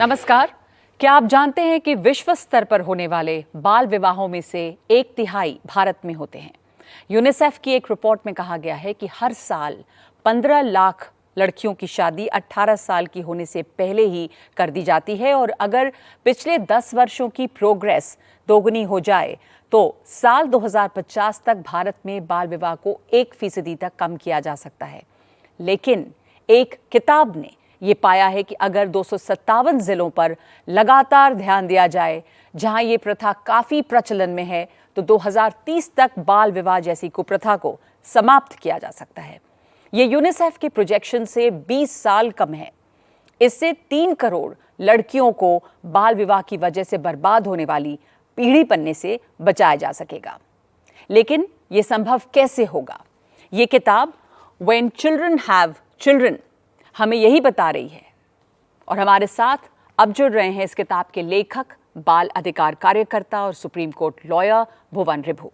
नमस्कार। क्या आप जानते हैं कि विश्व स्तर पर होने वाले बाल विवाहों में से 1/3 भारत में होते हैं। यूनिसेफ की एक रिपोर्ट में कहा गया है कि हर साल 15 लाख लड़कियों की शादी 18 साल की होने से पहले ही कर दी जाती है और अगर पिछले 10 वर्षों की प्रोग्रेस दोगुनी हो जाए तो साल 2050 तक भारत में बाल विवाह को 1% तक कम किया जा सकता है। लेकिन एक किताब ने ये पाया है कि अगर 257 जिलों पर लगातार ध्यान दिया जाए, जहां ये प्रथा काफी प्रचलन में है, तो 2030 तक बाल विवाह जैसी कुप्रथा को समाप्त किया जा सकता है। ये यूनिसेफ के प्रोजेक्शन से 20 साल कम है। इससे 3 करोड़ लड़कियों को बाल विवाह की वजह से बर्बाद होने वाली पीढ़ी बनने से बचाया जा सकेगा। लेकिन ये संभव कैसे होगा? ये किताब व्हेन चिल्ड्रन हैव चिल्ड्रन हमें यही बता रही है। और हमारे साथ अब जुड़ रहे हैं इस किताब के लेखक, बाल अधिकार कार्यकर्ता और सुप्रीम कोर्ट लॉयर भुवन रिभू।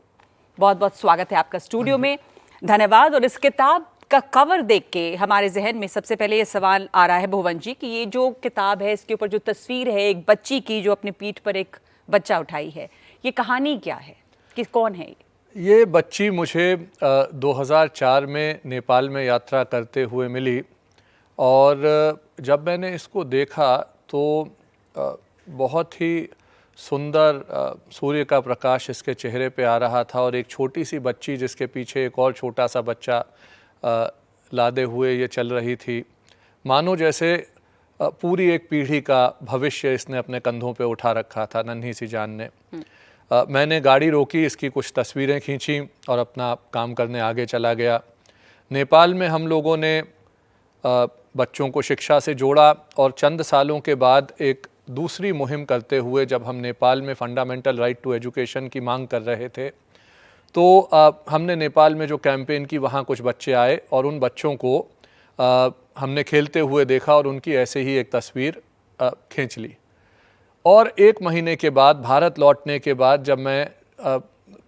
बहुत बहुत स्वागत है आपका स्टूडियो में। धन्यवाद। और इस किताब का कवर देख के हमारे जहन में सबसे पहले ये सवाल आ रहा है भुवन जी कि ये जो किताब है, इसके ऊपर जो तस्वीर है एक बच्ची की जो अपने पीठ पर एक बच्चा उठाई है, ये कहानी क्या है? कि कौन है ये बच्ची? मुझे 2004 में नेपाल में यात्रा करते हुए मिली और जब मैंने इसको देखा तो बहुत ही सुंदर सूर्य का प्रकाश इसके चेहरे पे आ रहा था और एक छोटी सी बच्ची जिसके पीछे एक और छोटा सा बच्चा लादे हुए ये चल रही थी। मानो जैसे पूरी एक पीढ़ी का भविष्य इसने अपने कंधों पे उठा रखा था नन्ही सी जान ने। मैंने गाड़ी रोकी, इसकी कुछ तस्वीरें खींची और अपना काम करने आगे चला गया। नेपाल में हम लोगों ने बच्चों को शिक्षा से जोड़ा और चंद सालों के बाद एक दूसरी मुहिम करते हुए जब हम नेपाल में फंडामेंटल राइट टू एजुकेशन की मांग कर रहे थे तो हमने नेपाल में जो कैंपेन की वहाँ कुछ बच्चे आए और उन बच्चों को हमने खेलते हुए देखा और उनकी ऐसे ही एक तस्वीर खींच ली। और 1 महीने के बाद भारत लौटने के बाद जब मैं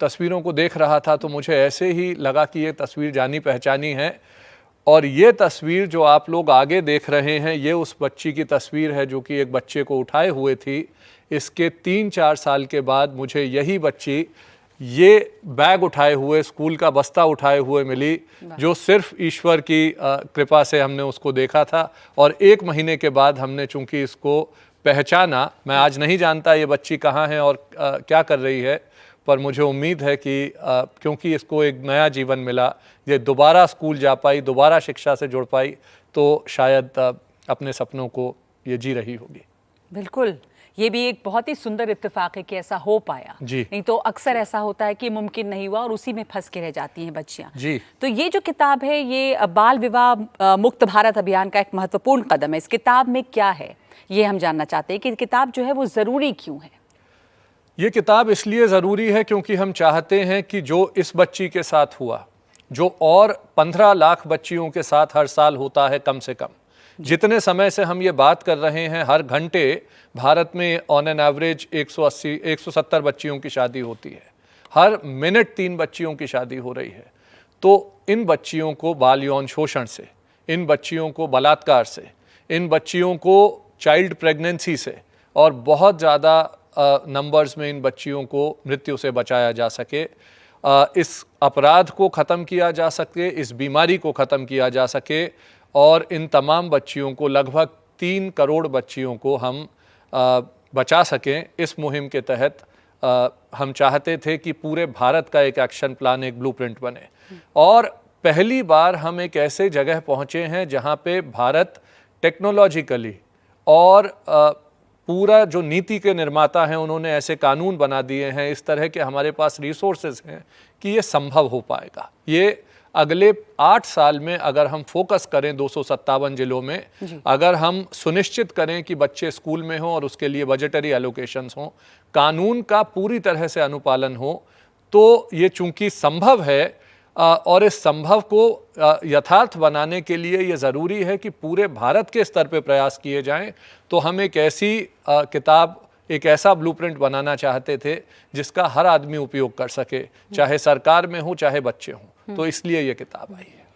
तस्वीरों को देख रहा था तो मुझे ऐसे ही लगा कि ये तस्वीर जानी पहचानी है। और ये तस्वीर जो आप लोग आगे देख रहे हैं, ये उस बच्ची की तस्वीर है जो कि एक बच्चे को उठाए हुए थी। इसके 3-4 साल के बाद मुझे यही बच्ची ये बैग उठाए हुए, स्कूल का बस्ता उठाए हुए मिली, जो सिर्फ ईश्वर की कृपा से हमने उसको देखा था। और 1 महीने के बाद हमने चूंकि इसको पहचाना, मैं आज नहीं जानता ये बच्ची कहाँ है और क्या कर रही है, पर मुझे उम्मीद है कि क्योंकि इसको एक नया जीवन मिला, ये दोबारा स्कूल जा पाई, दोबारा शिक्षा से जुड़ पाई, तो शायद अपने सपनों को ये जी रही होगी। बिल्कुल, ये भी एक बहुत ही सुंदर इत्तेफाक है कि ऐसा हो पाया जी। नहीं तो अक्सर ऐसा होता है कि मुमकिन नहीं हुआ और उसी में फंस के रह जाती हैं बच्चियां जी। तो ये जो किताब है ये बाल विवाह मुक्त भारत अभियान का एक महत्वपूर्ण कदम है। इस किताब में क्या है ये हम जानना चाहते हैं कि किताब जो है वो ज़रूरी क्यों है? ये किताब इसलिए ज़रूरी है क्योंकि हम चाहते हैं कि जो इस बच्ची के साथ हुआ, जो और 15 लाख बच्चियों के साथ हर साल होता है कम से कम, जितने समय से हम ये बात कर रहे हैं, हर घंटे भारत में ऑन एन एवरेज 170 बच्चियों की शादी होती है, हर मिनट 3 बच्चियों की शादी हो रही है। तो इन बच्चियों को बाल यौन शोषण से, इन बच्चियों को बलात्कार से, इन बच्चियों को चाइल्ड प्रेगनेंसी से और बहुत ज़्यादा नंबर्स में इन बच्चियों को मृत्यु से बचाया जा सके, इस अपराध को ख़त्म किया जा सके, इस बीमारी को ख़त्म किया जा सके और इन तमाम बच्चियों को, लगभग 3 करोड़ बच्चियों को हम बचा सकें। इस मुहिम के तहत हम चाहते थे कि पूरे भारत का एक एक्शन प्लान, एक ब्लूप्रिंट बने। और पहली बार हम एक ऐसे जगह पहुँचे हैं जहाँ पे भारत टेक्नोलॉजिकली और पूरा जो नीति के निर्माता हैं उन्होंने ऐसे कानून बना दिए हैं, इस तरह के हमारे पास रिसोर्सेज हैं कि ये संभव हो पाएगा। ये अगले 8 साल में अगर हम फोकस करें 257 जिलों में, अगर हम सुनिश्चित करें कि बच्चे स्कूल में हों और उसके लिए बजटरी एलोकेशंस हों, कानून का पूरी तरह से अनुपालन हो, तो ये चूंकि संभव है और इस संभव को यथार्थ बनाने के लिए ये ज़रूरी है कि पूरे भारत के स्तर पे प्रयास किए जाएं। तो हम एक ऐसी किताब, एक ऐसा ब्लूप्रिंट बनाना चाहते थे जिसका हर आदमी उपयोग कर सके, चाहे सरकार में हो चाहे बच्चे हों। तो इसलिए ये किताब आई है।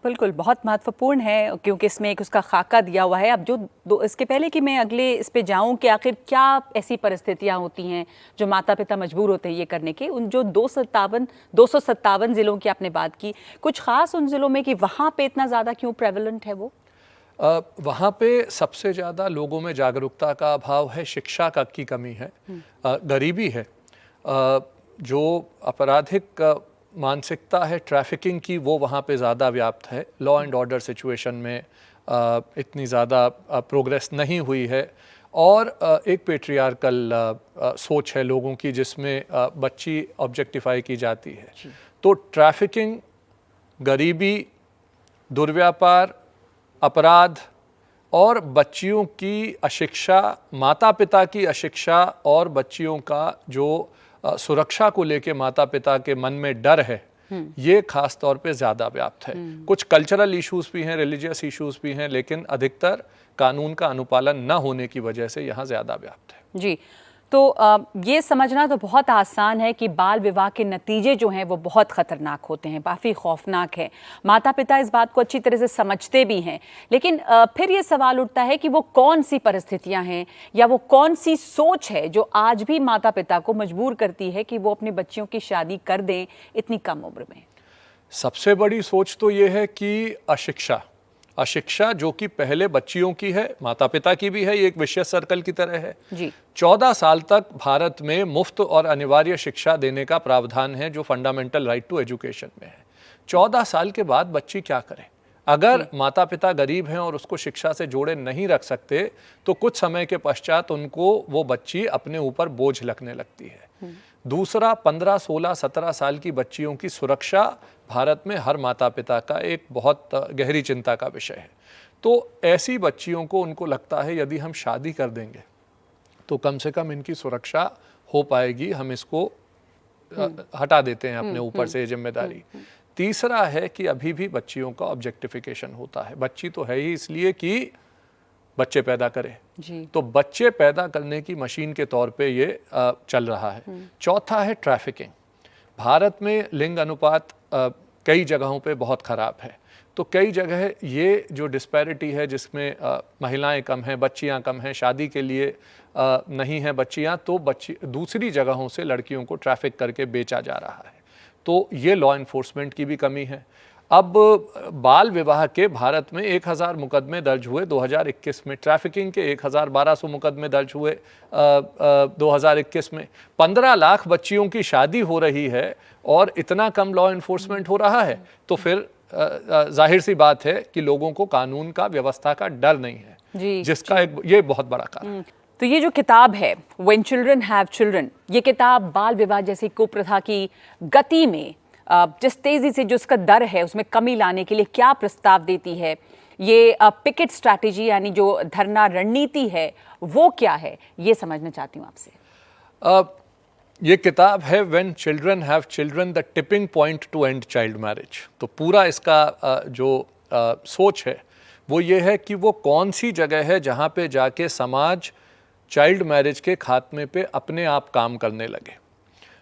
बिल्कुल, बहुत महत्वपूर्ण है क्योंकि इसमें एक उसका खाका दिया हुआ है। अब जो इसके पहले कि मैं अगले इस पे जाऊं कि आखिर क्या ऐसी परिस्थितियां होती हैं जो माता पिता मजबूर होते हैं ये करने के, उन जो 257 ज़िलों की आपने बात की, कुछ ख़ास उन ज़िलों में कि वहाँ पे इतना ज़्यादा क्यों प्रेवलेंट है वो? वहाँ पे सबसे ज़्यादा लोगों में जागरूकता का अभाव है, शिक्षा की कमी है, गरीबी है, जो आपराधिक मानसिकता है ट्रैफिकिंग की वो वहाँ पे ज़्यादा व्याप्त है। लॉ एंड ऑर्डर सिचुएशन में इतनी ज़्यादा प्रोग्रेस नहीं हुई है और एक पेट्रियार्कल सोच है लोगों की जिसमें बच्ची ऑब्जेक्टिफाई की जाती है। तो ट्रैफिकिंग, गरीबी, दुर्व्यापार, अपराध और बच्चियों की अशिक्षा, माता पिता की अशिक्षा और बच्चियों का जो सुरक्षा को लेके माता पिता के मन में डर है, ये खास तौर पे ज़्यादा व्याप्त है। कुछ कल्चरल इश्यूज भी हैं, रिलीजियस इश्यूज भी हैं, लेकिन अधिकतर कानून का अनुपालन न होने की वजह से यहाँ ज़्यादा व्याप्त है। जी, तो ये समझना तो बहुत आसान है कि बाल विवाह के नतीजे जो हैं वो बहुत ख़तरनाक होते हैं, काफ़ी खौफनाक है। माता पिता इस बात को अच्छी तरह से समझते भी हैं, लेकिन फिर ये सवाल उठता है कि वो कौन सी परिस्थितियां हैं या वो कौन सी सोच है जो आज भी माता पिता को मजबूर करती है कि वो अपनी बच्चियों की शादी कर दें इतनी कम उम्र में। सबसे बड़ी सोच तो ये है कि अशिक्षा जो कि पहले बच्चियों की है, माता पिता की भी है, ये एक विशेष सर्कल की तरह है। जी, 14 साल तक भारत में मुफ्त और अनिवार्य शिक्षा देने का प्रावधान है जो फंडामेंटल राइट टू एजुकेशन में है। 14 साल के बाद बच्ची क्या करे? अगर माता पिता गरीब हैं और उसको शिक्षा से जोड़े नहीं रख सकते तो कुछ समय के पश्चात उनको वो बच्ची अपने ऊपर बोझ लगने लगती है। दूसरा, 15, 16, 17 साल की बच्चियों की सुरक्षा भारत में हर माता पिता का एक बहुत गहरी चिंता का विषय है। तो ऐसी बच्चियों को उनको लगता है यदि हम शादी कर देंगे तो कम से कम इनकी सुरक्षा हो पाएगी, हम इसको हटा देते हैं अपने ऊपर से ये जिम्मेदारी। तीसरा है कि अभी भी बच्चियों का ऑब्जेक्टिफिकेशन होता है। बच्ची तो है ही इसलिए कि बच्चे पैदा करे, तो बच्चे पैदा करने की मशीन के तौर पे ये चल रहा है। चौथा है ट्रैफिकिंग। भारत में लिंग अनुपात कई जगहों पे बहुत ख़राब है, तो कई जगह ये जो डिस्पैरिटी है जिसमें महिलाएं कम हैं, बच्चियां कम हैं, शादी के लिए नहीं हैं बच्चियां, तो बच्ची दूसरी जगहों से लड़कियों को ट्रैफिक करके बेचा जा रहा है। तो ये लॉ इन्फोर्समेंट की भी कमी है। अब बाल विवाह के भारत में 1000 मुकदमे दर्ज हुए 2021 में, ट्रैफिकिंग के 1200 मुकदमे दर्ज हुए 2021 में। 15 लाख बच्चियों की शादी हो रही है और इतना कम लॉ इन्फोर्समेंट हो रहा है, तो फिर जाहिर सी बात है कि लोगों को कानून का, व्यवस्था का डर नहीं है, जिसका ये बहुत बड़ा कारण। तो ये जो किताब है व्हेन चिल्ड्रन हैव चिल्ड्रन, ये किताब बाल विवाह जैसी कुप्रथा की गति में जिस तेजी से जो उसका दर है उसमें कमी लाने के लिए क्या प्रस्ताव देती है? ये पिकेट स्ट्रैटेजी यानी जो धरना रणनीति है वो क्या है, ये समझना चाहती हूँ आपसे। ये किताब है when children have children, the tipping point two and child marriage. तो पूरा इसका जो सोच है वो ये है कि वो कौन सी जगह है जहाँ पे जाके समाज चाइल्ड मैरिज के खात्मे पे अपने आप काम करने लगे।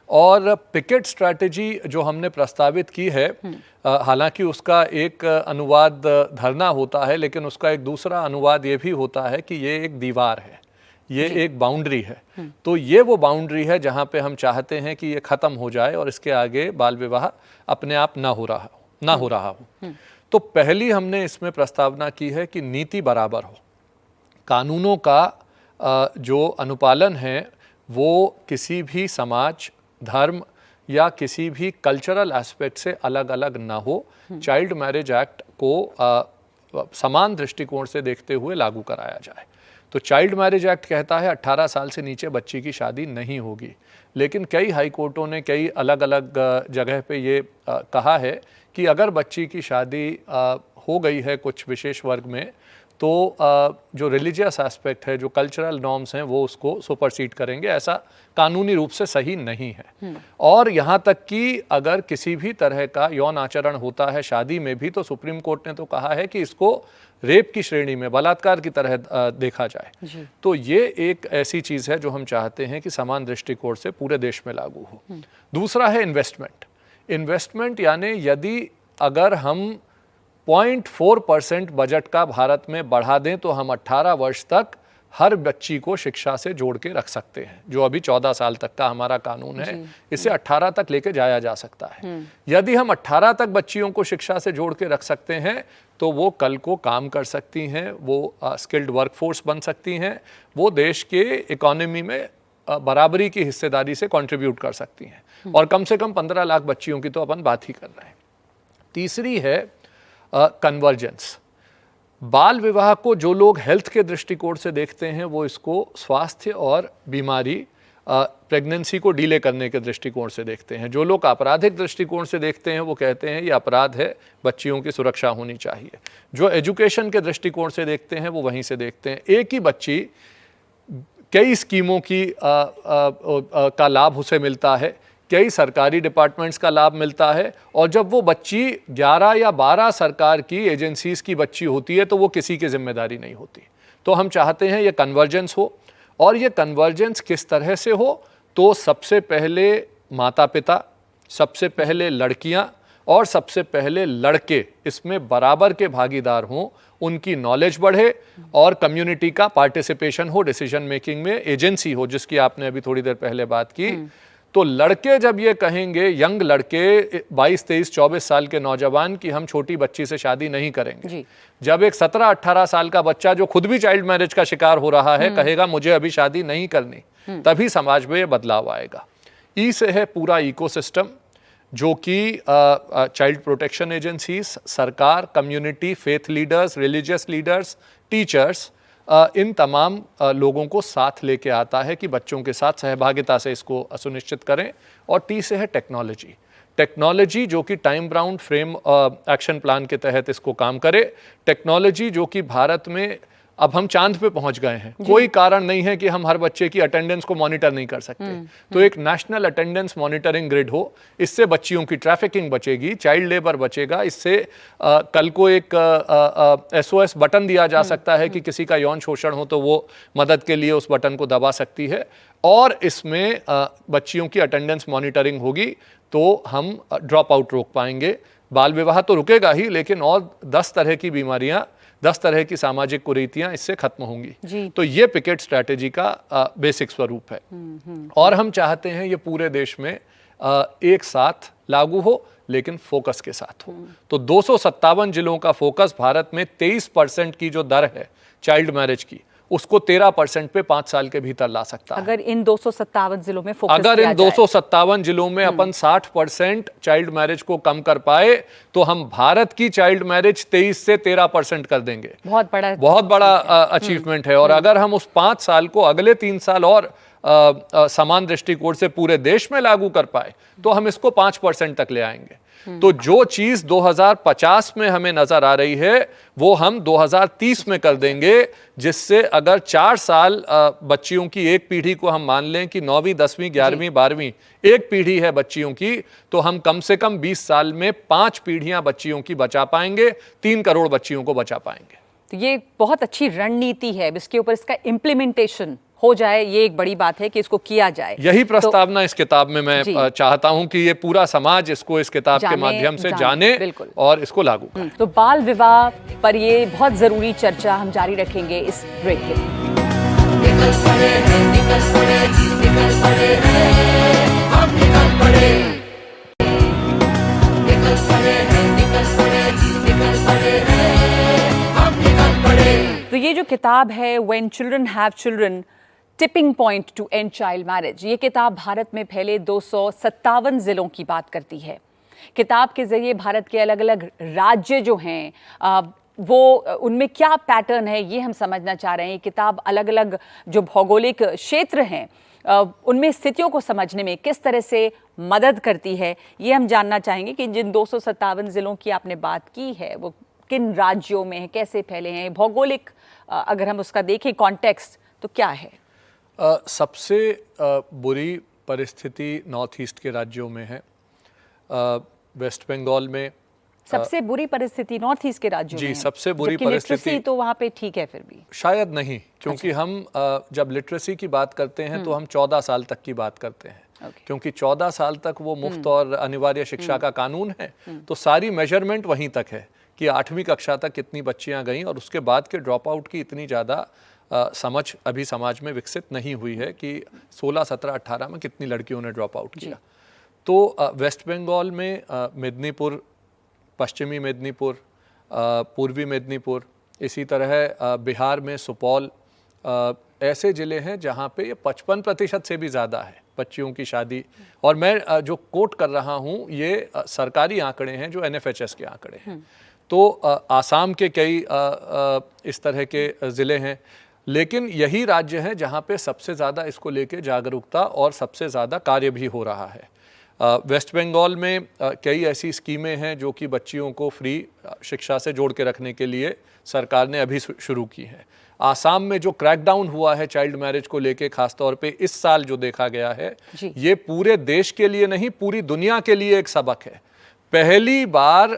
और पिकेट स्ट्रैटेजी जो हमने प्रस्तावित की है, हालांकि उसका एक अनुवाद धरना होता है, लेकिन उसका एक दूसरा अनुवाद ये भी होता है कि ये एक दीवार है, ये एक बाउंड्री है। तो ये वो बाउंड्री है जहाँ पे हम चाहते हैं कि ये ख़त्म हो जाए और इसके आगे बाल विवाह अपने आप ना हो रहा हो। तो पहली हमने इसमें प्रस्तावना की है कि नीति बराबर हो, कानूनों का जो अनुपालन है वो किसी भी समाज, धर्म या किसी भी कल्चरल एस्पेक्ट से अलग अलग ना हो। चाइल्ड मैरिज एक्ट को समान दृष्टिकोण से देखते हुए लागू कराया जाए। तो चाइल्ड मैरिज एक्ट कहता है 18 साल से नीचे बच्ची की शादी नहीं होगी, लेकिन कई हाई कोर्टों ने कई अलग अलग जगह पे ये कहा है कि अगर बच्ची की शादी हो गई है कुछ विशेष वर्ग में, तो जो रिलीजियस एस्पेक्ट है, जो कल्चरल नॉर्म्स हैं, वो उसको सुपरसीड करेंगे। ऐसा कानूनी रूप से सही नहीं है। और यहाँ तक कि अगर किसी भी तरह का यौन आचरण होता है शादी में भी, तो सुप्रीम कोर्ट ने तो कहा है कि इसको रेप की श्रेणी में, बलात्कार की तरह देखा जाए। तो ये एक ऐसी चीज़ है जो हम चाहते हैं कि समान दृष्टिकोण से पूरे देश में लागू हो। दूसरा है इन्वेस्टमेंट यानी यदि अगर हम 0.4% बजट का भारत में बढ़ा दें तो हम 18 वर्ष तक हर बच्ची को शिक्षा से जोड़ के रख सकते हैं। जो अभी 14 साल तक का हमारा कानून है, इसे 18 तक लेके जाया जा सकता है। यदि हम 18 तक बच्चियों को शिक्षा से जोड़ के रख सकते हैं तो वो कल को काम कर सकती हैं, वो स्किल्ड वर्कफोर्स बन सकती हैं, वो देश के इकोनॉमी में बराबरी की हिस्सेदारी से कंट्रीब्यूट कर सकती हैं। और कम से कम 15 लाख बच्चियों की तो अपन बात ही कर रहे हैं। तीसरी है कन्वर्जेंस। बाल विवाह को जो लोग हेल्थ के दृष्टिकोण से देखते हैं वो इसको स्वास्थ्य और बीमारी, प्रेगनेंसी को डिले करने के दृष्टिकोण से देखते हैं। जो लोग आपराधिक दृष्टिकोण से देखते हैं वो कहते हैं ये अपराध है, बच्चियों की सुरक्षा होनी चाहिए। जो एजुकेशन के दृष्टिकोण से देखते हैं वो वहीं से देखते हैं एक ही बच्ची कई स्कीमों की का लाभ उसे मिलता है, कई सरकारी डिपार्टमेंट्स का लाभ मिलता है, और जब वो बच्ची 11 या 12 सरकार की एजेंसीज की बच्ची होती है तो वो किसी की जिम्मेदारी नहीं होती। तो हम चाहते हैं ये कन्वर्जेंस हो, और ये कन्वर्जेंस किस तरह से हो, तो सबसे पहले माता पिता, सबसे पहले लड़कियां और सबसे पहले लड़के इसमें बराबर के भागीदार हों, उनकी नॉलेज बढ़े और कम्युनिटी का पार्टिसिपेशन हो डिसीजन मेकिंग में, एजेंसी हो जिसकी आपने अभी थोड़ी देर पहले बात की। तो लड़के जब ये कहेंगे, यंग लड़के 22, 23, 24 साल के नौजवान, कि हम छोटी बच्ची से शादी नहीं करेंगे, जब एक 17, 18 साल का बच्चा जो खुद भी चाइल्ड मैरिज का शिकार हो रहा है कहेगा मुझे अभी शादी नहीं करनी, तभी समाज में ये बदलाव आएगा। ई से है पूरा इकोसिस्टम, जो कि चाइल्ड प्रोटेक्शन एजेंसीज, सरकार, community, faith leaders, religious leaders, teachers, इन तमाम लोगों को साथ लेके आता है कि बच्चों के साथ सहभागिता से इसको सुनिश्चित करें। और टी से है टेक्नोलॉजी। टेक्नोलॉजी जो कि time bound frame action plan के तहत इसको काम करे। टेक्नोलॉजी जो कि भारत में अब हम चांद पे पहुंच गए हैं, कोई कारण नहीं है कि हम हर बच्चे की अटेंडेंस को मॉनिटर नहीं कर सकते। तो एक नेशनल अटेंडेंस मॉनिटरिंग ग्रिड हो, इससे बच्चियों की ट्रैफिकिंग बचेगी, चाइल्ड लेबर बचेगा। इससे कल को एक SOS बटन दिया जा सकता है कि किसी का यौन शोषण हो तो वो मदद के लिए उस बटन को दबा सकती है। और इसमें बच्चियों की अटेंडेंस मॉनिटरिंग होगी तो हम ड्रॉप आउट रोक पाएंगे। बाल विवाह तो रुकेगा ही, लेकिन और 10 तरह की बीमारियां, 10 तरह की सामाजिक कुरीतियां इससे खत्म होंगी। तो ये पिकेट स्ट्रैटेजी का बेसिक स्वरूप है। और हम चाहते हैं ये पूरे देश में एक साथ लागू हो, लेकिन फोकस के साथ हो। तो 257 जिलों का फोकस भारत में 23% की जो दर है चाइल्ड मैरिज की, उसको 13% पे 5 साल के भीतर ला सकता है। अगर इन 257 जिलों में फोकस अगर इन 257 जिलों में अपन 60% चाइल्ड मैरिज को कम कर पाए तो हम भारत की चाइल्ड मैरिज 23 से 13% कर देंगे। बहुत बड़ा अचीवमेंट है। और अगर हम उस 5 साल को अगले 3 साल और समान दृष्टिकोण से पूरे देश में लागू कर पाए तो हम इसको 5% तक ले आएंगे। तो जो चीज 2050 में हमें नजर आ रही है वो हम 2030 में कर देंगे, जिससे अगर 4 साल बच्चियों की एक पीढ़ी को हम मान लें कि 9वीं, 10वीं, 11वीं, 12वीं एक पीढ़ी है बच्चियों की, तो हम कम से कम 20 साल में 5 पीढ़ियां बच्चियों की बचा पाएंगे, 3 करोड़ बच्चियों को बचा पाएंगे। तो ये बहुत अच्छी रणनीति है, इसके ऊपर इसका इम्प्लीमेंटेशन हो जाए, ये एक बड़ी बात है कि इसको किया जाए। यही प्रस्तावना इस किताब में मैं चाहता हूं कि ये पूरा समाज इसको इस किताब के माध्यम से जाने और इसको लागू करे। तो बाल विवाह पर ये बहुत जरूरी चर्चा हम जारी रखेंगे इस ब्रेक के तो ये जो किताब है when children have children, tipping point two and child marriage, ये किताब भारत में फैले 257 जिलों की बात करती है। किताब के जरिए भारत के अलग अलग राज्य जो हैं वो उनमें क्या पैटर्न है ये हम समझना चाह रहे हैं। किताब अलग अलग जो भौगोलिक क्षेत्र हैं उनमें स्थितियों को समझने में किस तरह से मदद करती है, ये हम जानना चाहेंगे कि जिन 257 जिलों की आपने बात की है वो किन राज्यों में है, कैसे फैले हैं, भौगोलिक अगर हम उसका देखें कॉन्टेक्स्ट तो क्या है। सबसे बुरी परिस्थिति नॉर्थ ईस्ट के राज्यों में है। वेस्ट बंगाल में सबसे बुरी परिस्थिति नॉर्थ ईस्ट के राज्यों में है। सबसे बुरी परिस्थिति तो वहाँ पे ठीक है, फिर भी शायद नहीं, क्योंकि हम जब लिटरेसी की बात करते हैं तो हम 14 साल तक की बात करते हैं, क्योंकि 14 साल तक वो मुफ्त और अनिवार्य शिक्षा का कानून है। तो सारी मेजरमेंट वहीं तक है कि 8वीं कक्षा तक कितनी बच्चियां गईं और उसके बाद के ड्रॉप आउट की इतनी ज़्यादा समझ अभी समाज में विकसित नहीं हुई है कि 16, 17, 18 में कितनी लड़कियों ने ड्रॉप आउट किया। तो वेस्ट बंगाल में मेदिनीपुर, पश्चिमी मेदिनीपुर, पूर्वी मेदिनीपुर, इसी तरह बिहार में सुपौल, ऐसे ज़िले हैं जहाँ पे ये 55% से भी ज़्यादा है बच्चियों की शादी। और मैं जो कोट कर रहा हूँ ये सरकारी आंकड़े हैं, जो NFHS के आंकड़े हैं। तो आसाम के कई इस तरह के ज़िले हैं, लेकिन यही राज्य है जहाँ पे सबसे ज़्यादा इसको लेके जागरूकता और सबसे ज़्यादा कार्य भी हो रहा है। वेस्ट बंगाल में कई ऐसी स्कीमें हैं जो कि बच्चियों को फ्री शिक्षा से जोड़ के रखने के लिए सरकार ने अभी शुरू की हैं। आसाम में जो क्रैकडाउन हुआ है चाइल्ड मैरिज को लेके, खासतौर पे इस साल जो देखा गया है, ये पूरे देश के लिए नहीं, पूरी दुनिया के लिए एक सबक है। पहली बार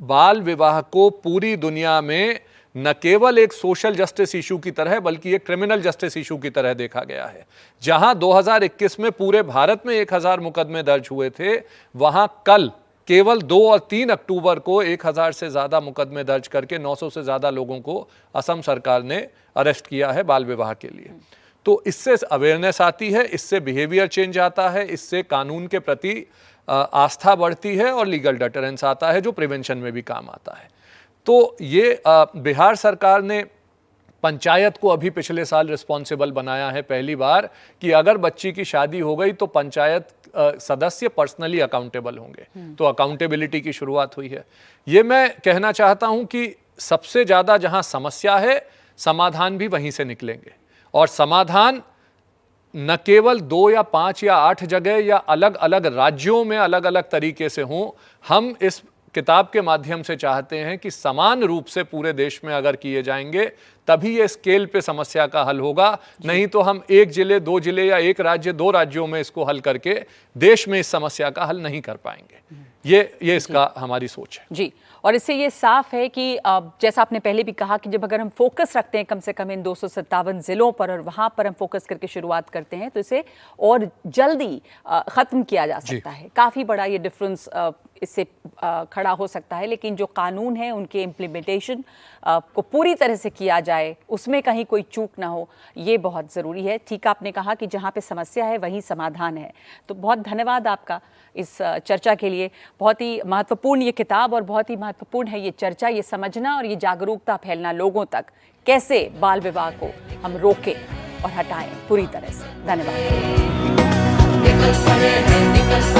बाल विवाह को पूरी दुनिया में न केवल एक सोशल जस्टिस इशू की तरह बल्कि एक क्रिमिनल जस्टिस इशू की तरह देखा गया है। जहां 2021 में पूरे भारत में 1000 मुकदमे दर्ज हुए थे, वहां कल केवल 2 और 3 अक्टूबर को 1000 से ज़्यादा मुकदमे दर्ज करके 900 से ज़्यादा लोगों को असम सरकार ने अरेस्ट किया है बाल विवाह के लिए। तो इससे अवेयरनेस आती है, इससे बिहेवियर चेंज आता है, इससे कानून के प्रति आस्था बढ़ती है और लीगल डेटरेंस आता है, जो प्रिवेंशन में भी काम आता है। तो ये बिहार सरकार ने पंचायत को अभी पिछले साल रिस्पॉन्सिबल बनाया है पहली बार कि अगर बच्ची की शादी हो गई तो पंचायत सदस्य पर्सनली अकाउंटेबल होंगे। तो अकाउंटेबिलिटी की शुरुआत हुई है। ये मैं कहना चाहता हूं कि सबसे ज़्यादा जहां समस्या है, समाधान भी वहीं से निकलेंगे। और समाधान न केवल 2 या 5 या 8 जगह या अलग अलग राज्यों में अलग अलग तरीके से हों। हम इस किताब के माध्यम से चाहते हैं कि समान रूप से पूरे देश में अगर किए जाएंगे तभी ये स्केल पे समस्या का हल होगा। नहीं तो हम 1 जिले, 2 जिले या 1 राज्य, 2 राज्यों में इसको हल करके देश में इस समस्या का हल नहीं कर पाएंगे। ये इसका हमारी सोच है जी। और इससे ये साफ है कि जैसा आपने पहले भी कहा कि जब अगर हम फोकस रखते हैं कम से कम इन 257 जिलों पर और वहाँ पर हम फोकस करके शुरुआत करते हैं तो इसे और जल्दी ख़त्म किया जा सकता है। काफ़ी बड़ा ये डिफरेंस इससे खड़ा हो सकता है। लेकिन जो कानून है उनके इम्प्लीमेंटेशन को पूरी तरह से किया जाए, उसमें कहीं कोई चूक ना हो, ये बहुत ज़रूरी है। ठीक आपने कहा कि जहाँ पे समस्या है वहीं समाधान है। तो बहुत धन्यवाद आपका इस चर्चा के लिए। बहुत ही महत्वपूर्ण ये किताब और बहुत ही महत्वपूर्ण है ये चर्चा, ये समझना और ये जागरूकता फैलना लोगों तक, कैसे बाल विवाह को हम रोकें और हटाएं पूरी तरह से। धन्यवाद। निकल पड़े हैं, निकल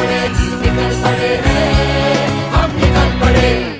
पड़े हैं, हम निकल पड़े।